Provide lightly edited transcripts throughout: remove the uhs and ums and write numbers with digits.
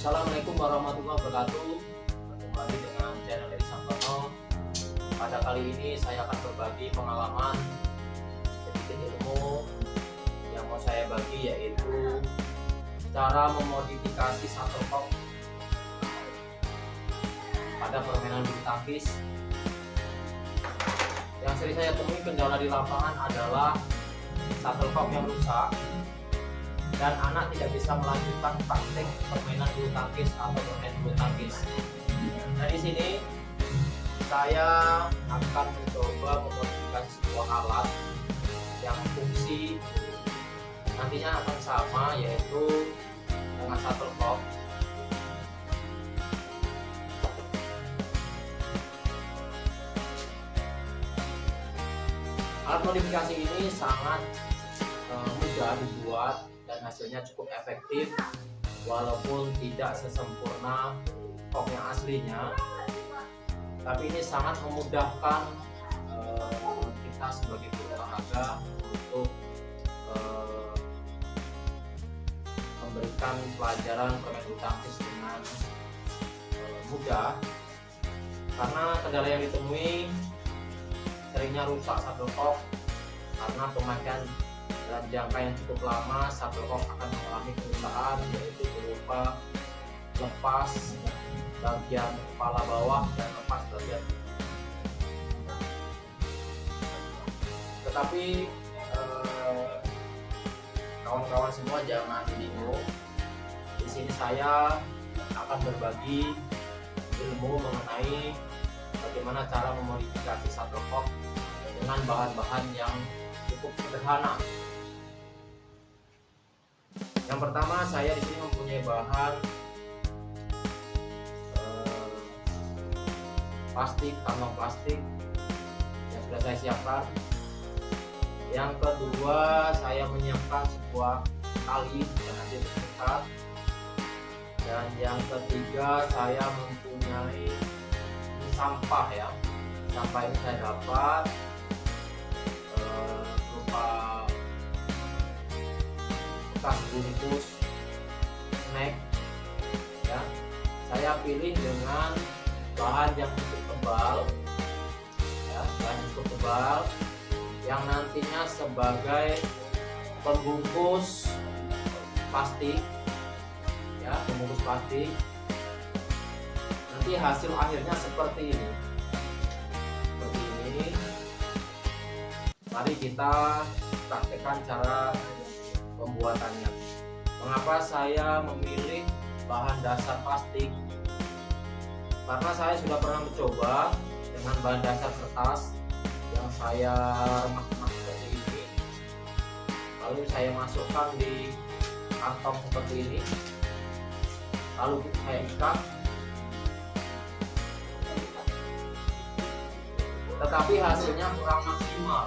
Assalamualaikum warahmatullahi wabarakatuh. Bertemu lagi dengan channel Edi Santono. Pada kali ini saya akan berbagi pengalaman sedikit ilmu yang mau saya bagi, yaitu cara memodifikasi shuttlecock pada permainan bulu tangkis. Yang sering saya temui kendala di lapangan adalah shuttlecock yang rusak dan anak tidak bisa melanjutkan praktik permainan bulu tangkis atau bermain bulu tangkis. Nah, di sini saya akan mencoba memodifikasi sebuah alat yang fungsi nantinya akan sama, yaitu dengan shuttlecock. Alat modifikasi ini sangat mudah dibuat dan hasilnya cukup efektif, walaupun tidak sesempurna kok yang aslinya, tapi ini sangat memudahkan kita sebagai olahraga untuk memberikan pelajaran permainan bulu tangkis dengan mudah. Karena kendala yang ditemui seringnya rusak shuttlecock karena pemakaian dalam jangka yang cukup lama. Shuttlecock akan mengalami kerusakan, yaitu berupa lepas bagian kepala bawah dan lepas bagian. Tetapi kawan-kawan semua jangan bingung. Di sini saya akan berbagi ilmu mengenai bagaimana cara memodifikasi shuttlecock dengan bahan-bahan yang cukup sederhana. Yang pertama, saya di sini mempunyai bahan plastik, kantong plastik yang sudah saya siapkan. Yang kedua, saya menyiapkan sebuah tali yang nanti terikat. Dan yang ketiga, saya mempunyai sampah ya. Sampah ini saya dapat berupa bekas bungkus snack ya. Saya pilih dengan bahan yang cukup tebal ya, bahan yang cukup tebal yang nantinya sebagai pembungkus plastik ya, pembungkus plastik. Nanti hasil akhirnya seperti ini. Mari kita praktekkan cara pembuatannya. Mengapa saya memilih bahan dasar plastik? Karena saya sudah pernah mencoba dengan bahan dasar kertas yang saya remas-remas seperti ini. Lalu saya masukkan di kantong seperti ini. Lalu saya ikat. Tetapi hasilnya kurang maksimal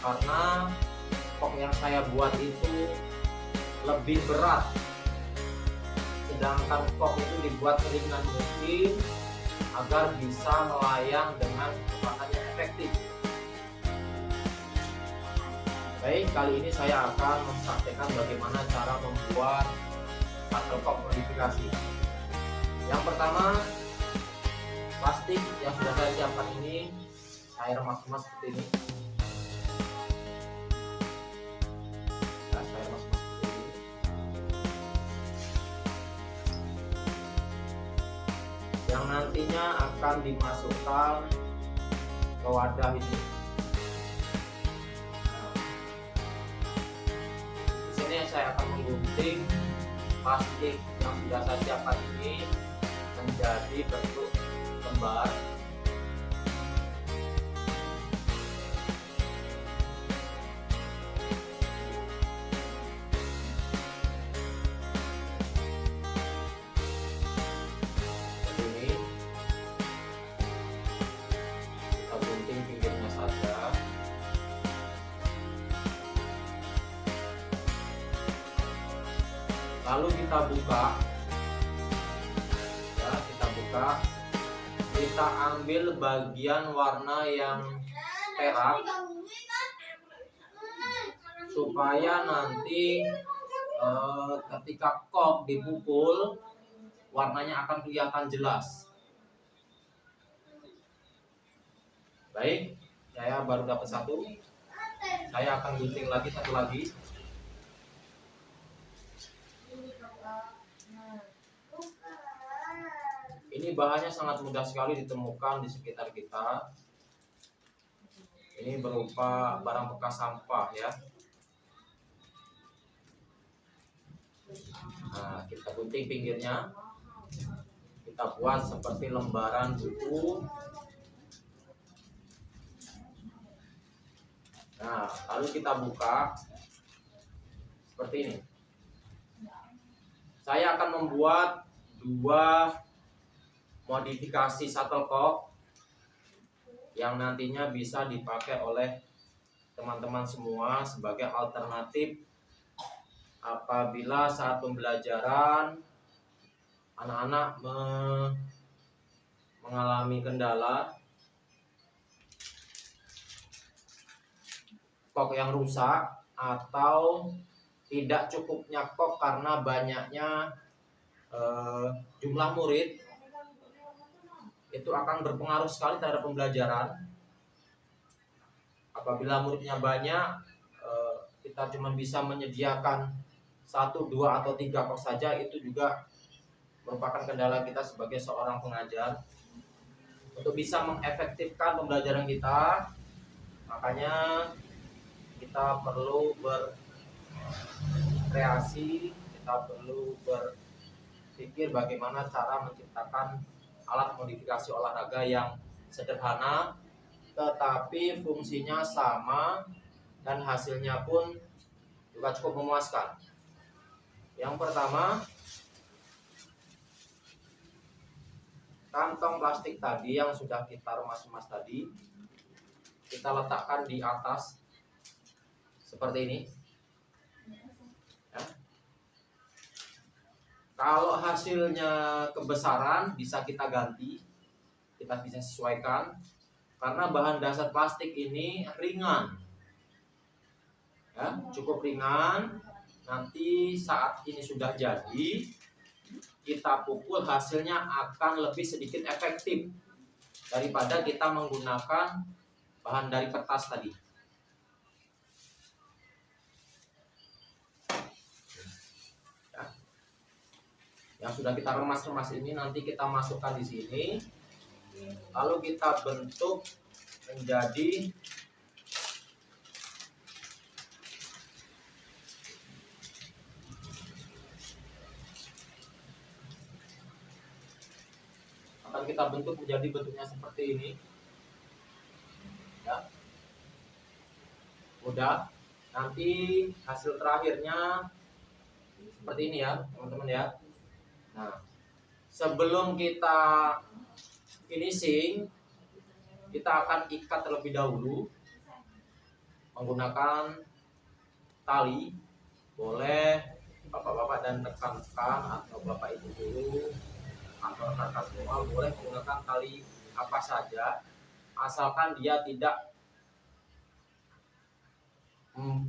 karena kok yang saya buat itu lebih berat, sedangkan kok itu dibuat seringan mungkin agar bisa melayang dengan kecepatan yang efektif. Baik, kali ini saya akan mempraktekkan bagaimana cara membuat shuttlecock modifikasi. Yang pertama, plastik yang sudah saya siapkan ini saya remas-remas seperti ini. Nah, saya remas-remas seperti ini. Yang nantinya akan dimasukkan ke wadah ini. Nah, di sini saya akan menggunting plastik yang sudah saya siapkan ini menjadi bentuk lembar. Pinggirnya saja. Lalu kita buka ya, kita ambil bagian warna yang perak supaya nanti ketika kok dipukul warnanya akan kelihatan jelas. Baik, saya baru dapat satu. Saya akan gunting lagi satu lagi. Ini bahannya sangat mudah sekali ditemukan di sekitar kita. Ini berupa barang bekas sampah ya. Nah, kita gunting pinggirnya. Kita buat seperti lembaran buku. Nah, lalu kita buka seperti ini. Saya akan membuat dua modifikasi shuttlecock yang nantinya bisa dipakai oleh teman-teman semua sebagai alternatif apabila saat pembelajaran anak-anak mengalami kendala kok yang rusak atau tidak cukupnya kok karena banyaknya jumlah murid, itu akan berpengaruh sekali terhadap pembelajaran. Apabila muridnya banyak, kita cuma bisa menyediakan 1, 2, atau 3 kok saja, itu juga merupakan kendala kita sebagai seorang pengajar. Untuk bisa mengefektifkan pembelajaran kita, makanya kita perlu berkreasi, kita perlu berpikir bagaimana cara menciptakan alat modifikasi olahraga yang sederhana tetapi fungsinya sama dan hasilnya pun juga cukup memuaskan. Yang pertama, kantong plastik tadi yang sudah kita remas-remas tadi, kita letakkan di atas seperti ini ya. Kalau hasilnya kebesaran bisa kita ganti, kita bisa sesuaikan karena bahan dasar plastik ini ringan ya, cukup ringan. Nanti saat ini sudah jadi, kita pukul hasilnya akan lebih sedikit efektif daripada kita menggunakan bahan dari kertas tadi. Yang sudah kita remas-remas ini nanti kita masukkan di sini, lalu kita bentuk menjadi bentuknya seperti ini ya. Mudah. Nanti hasil terakhirnya seperti ini ya teman-teman ya. Nah, sebelum kita finishing, kita akan ikat terlebih dahulu menggunakan tali. Boleh bapak-bapak dan rekan-rekan atau bapak ibu guru atau rekan-rekan semua boleh menggunakan tali apa saja, asalkan dia tidak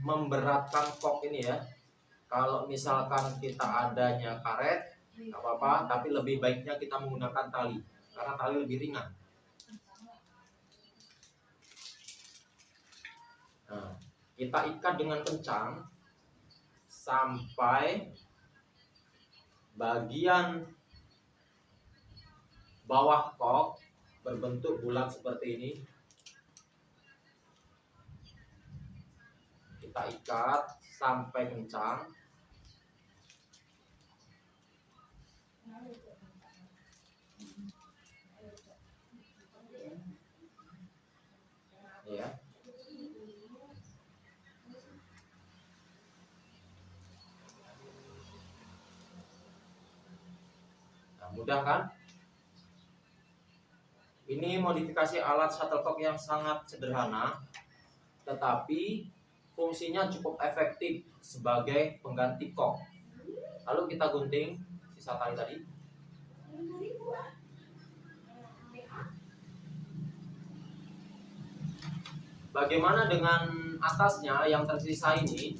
memberatkan kok ini ya. Kalau misalkan kita adanya karet, nggak apa-apa, tapi lebih baiknya kita menggunakan tali karena tali lebih ringan. Nah, kita ikat dengan kencang sampai bagian bawah kok berbentuk bulat seperti ini. Kita ikat sampai kencang. Ya. Nah, mudah kan? Ini modifikasi alat shuttlecock yang sangat sederhana, tetapi fungsinya cukup efektif sebagai pengganti kok. Lalu kita gunting sisa tali tadi. Bagaimana dengan atasnya yang tersisa ini?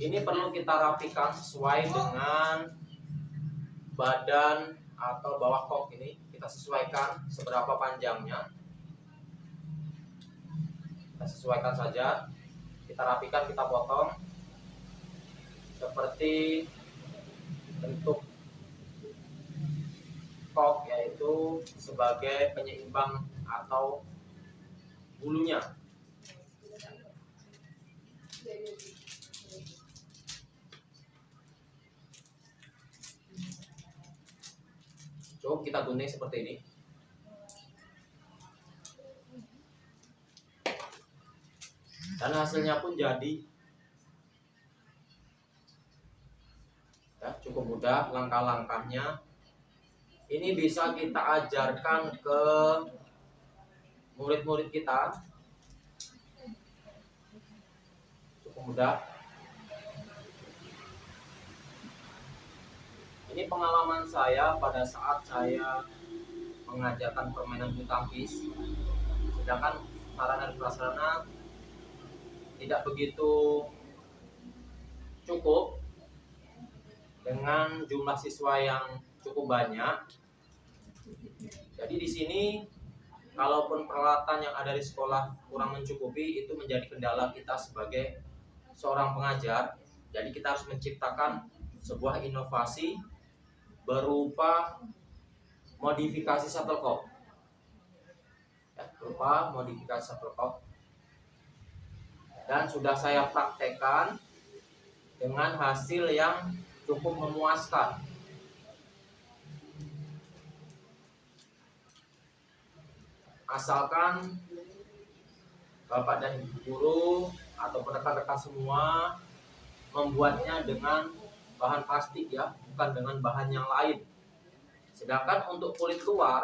Ini perlu kita rapikan sesuai dengan badan atau bawah kok ini. Kita sesuaikan seberapa panjangnya. Kita sesuaikan saja. Kita rapikan, kita potong seperti bentuk kok, yaitu sebagai penyeimbang atau bulunya. Coba kita gunting seperti ini. Dan hasilnya pun jadi. Ya, cukup mudah langkah-langkahnya. Ini bisa kita ajarkan ke murid-murid kita. Cukup mudah. Ini pengalaman saya pada saat saya mengajarkan permainan bulu tangkis. Sedangkan sarana dan prasarana tidak begitu cukup dengan jumlah siswa yang cukup banyak. Jadi di sini kalaupun peralatan yang ada di sekolah kurang mencukupi, itu menjadi kendala kita sebagai seorang pengajar. Jadi kita harus menciptakan sebuah inovasi berupa modifikasi shuttlecock. Ya, berupa modifikasi shuttlecock. Dan sudah saya praktekkan dengan hasil yang cukup memuaskan. Asalkan Bapak dan Ibu guru atau rekan-rekan semua membuatnya dengan bahan plastik, ya, bukan dengan bahan yang lain. Sedangkan untuk kulit luar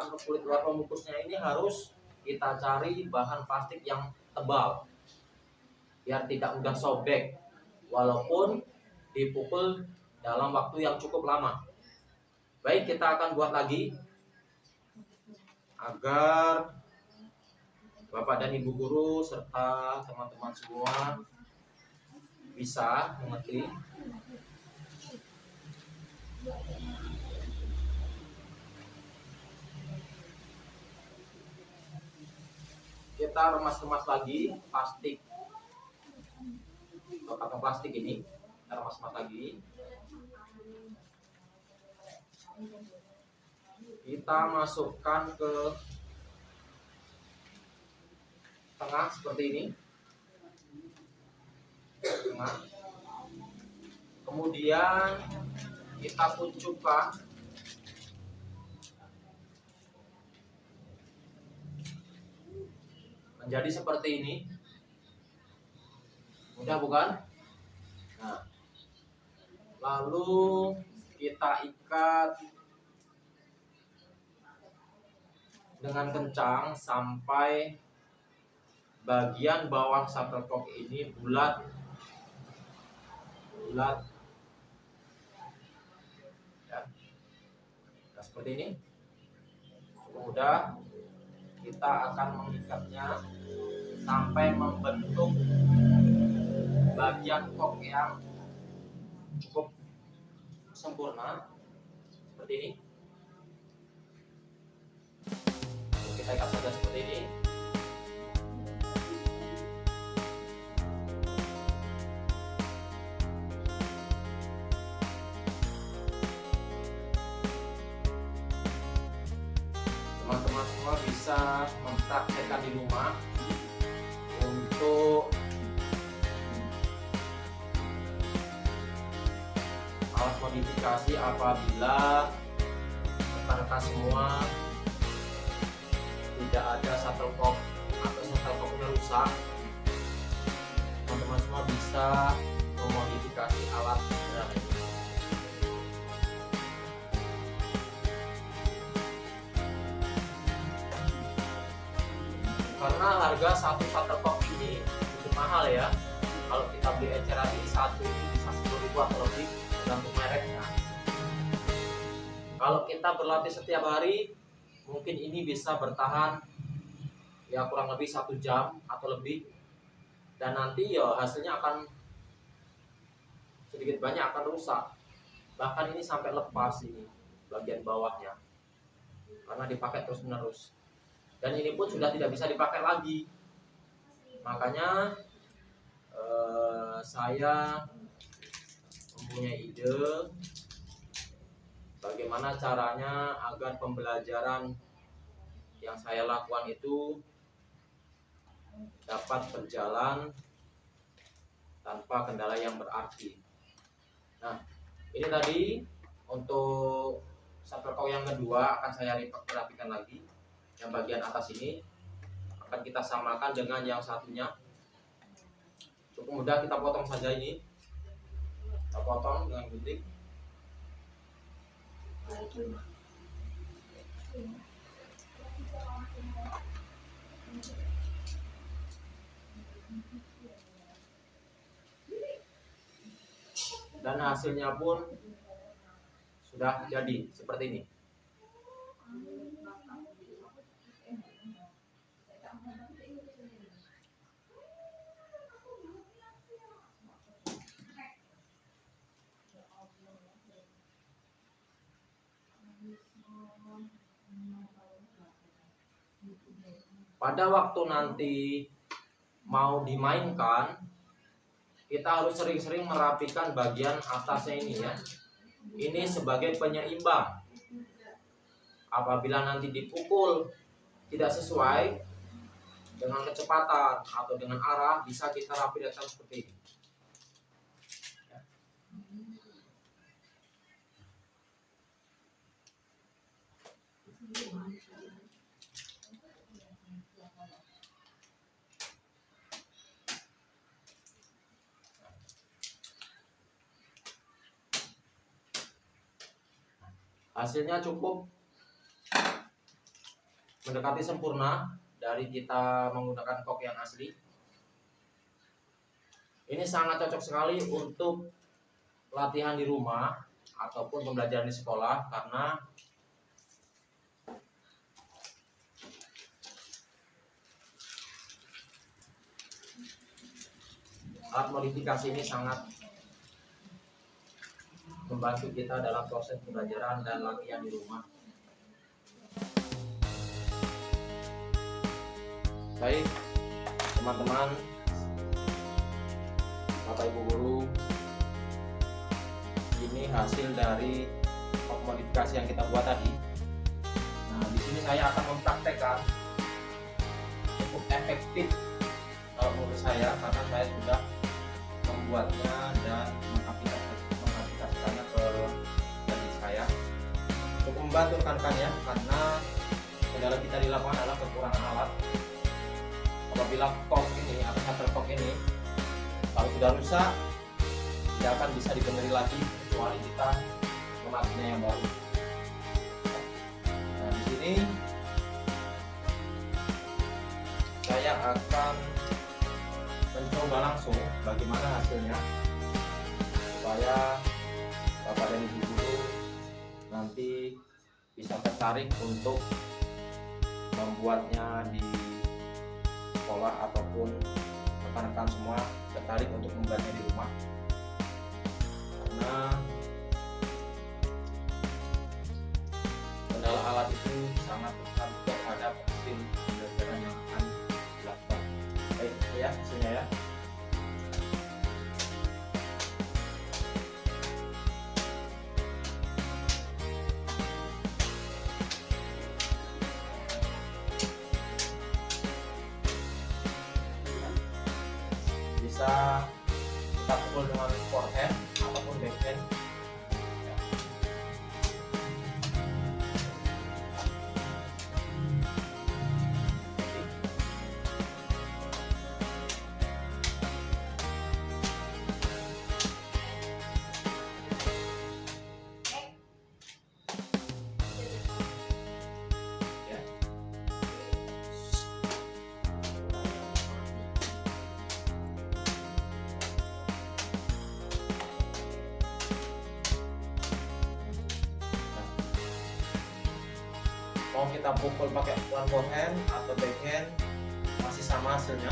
pembungkusnya ini harus kita cari bahan plastik yang tebal biar tidak mudah sobek walaupun dipukul dalam waktu yang cukup lama. Baik, kita akan buat lagi agar Bapak dan Ibu guru serta teman-teman semua bisa mengerti. Kita remas-remas lagi plastik atau kantong plastik ini. Kita remas-remas lagi. Kita masukkan ke tengah seperti ini. Tengah. Kemudian kita kucukkan menjadi seperti ini. Mudah bukan? Nah, lalu kita ikat dengan kencang sampai bagian bawah shuttlecock ini bulat. Ya. Nah, seperti ini. Cukup mudah. Kita akan mengikatnya sampai membentuk bagian kok yang cukup sempurna seperti ini. Kita ikat saja seperti ini. Teman-teman semua bisa mempraktekkan di rumah untuk alat modifikasi apabila rekan-rekan semua tidak ada shuttlecock atau shuttlecocknya rusak. Teman-teman semua bisa memodifikasi alat berat ini. Karena harga satu shuttlecock ini cukup mahal, ya. Kalau kita beli eceran ini satu bisa 10.000 atau lebih, tergantung mereknya. Kalau kita berlatih setiap hari, mungkin ini bisa bertahan ya kurang lebih 1 jam atau lebih, dan nanti ya hasilnya akan sedikit banyak akan rusak. Bahkan ini sampai lepas ini bagian bawahnya karena dipakai terus menerus, dan ini pun sudah tidak bisa dipakai lagi. Makanya saya mempunyai ide bagaimana caranya agar pembelajaran yang saya lakukan itu dapat berjalan tanpa kendala yang berarti. Nah, ini tadi untuk shuttlecock yang kedua akan saya rapikan lagi. Yang bagian atas ini akan kita samakan dengan yang satunya. Cukup mudah, kita potong saja ini. Kita potong dengan gunting. Dan hasilnya pun sudah jadi seperti ini. Pada waktu nanti mau dimainkan, kita harus sering-sering merapikan bagian atasnya ini ya. Ini sebagai penyeimbang. Apabila nanti dipukul tidak sesuai dengan kecepatan atau dengan arah, bisa kita rapikan seperti ini. Hasilnya cukup mendekati sempurna dari kita menggunakan kok yang asli. Ini sangat cocok sekali untuk latihan di rumah ataupun pembelajaran di sekolah, karena alat modifikasi ini sangat membantu kita dalam proses pembelajaran dan latihan di rumah. Baik, teman-teman, Bapak Ibu guru, ini hasil dari modifikasi yang kita buat tadi. Nah, di sini saya akan mempraktekkan cukup efektif kalau menurut saya, karena saya sudah membuatnya dan mengaplikasikannya ke diri saya. Cukup membantu rekan-rekan ya, karena kendala kita di lapangan adalah kekurangan alat. Apabila kok ini atau shuttlecock ini kalau sudah rusak, tidak akan bisa dibenerin lagi kecuali kita memakainya yang baru. Nah, di sini saya akan mencoba langsung bagaimana hasilnya, supaya Bapak dan Ibu guru nanti bisa tertarik untuk membuatnya di sekolah, ataupun rekan-rekan semua tertarik untuk membuatnya di rumah, karena kendala alat itu sangat berpengaruh terhadap hasil pembelajaran yang akan dilakukan. Baik ya hasilnya ya. Bisa kita pukul dengan forehand ataupun backhand. Mau kita pukul pakai pukulan forehand atau backhand, masih sama hasilnya.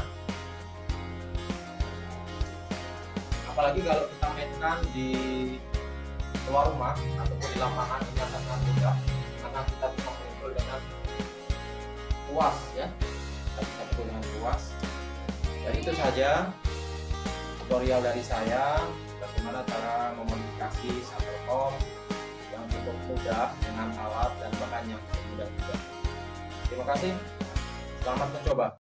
apalagi kalau kita mainkan di luar rumah ataupun di lapangan, ini akan sangat mudah karena kita bisa mengontrol dengan puas ya, kita bisa mengontrol dengan puas. Dan itu saja tutorial dari saya bagaimana cara memodifikasi shuttlecock yang cukup mudah dengan alat dan bahan yang mudah juga. Terima kasih, selamat mencoba.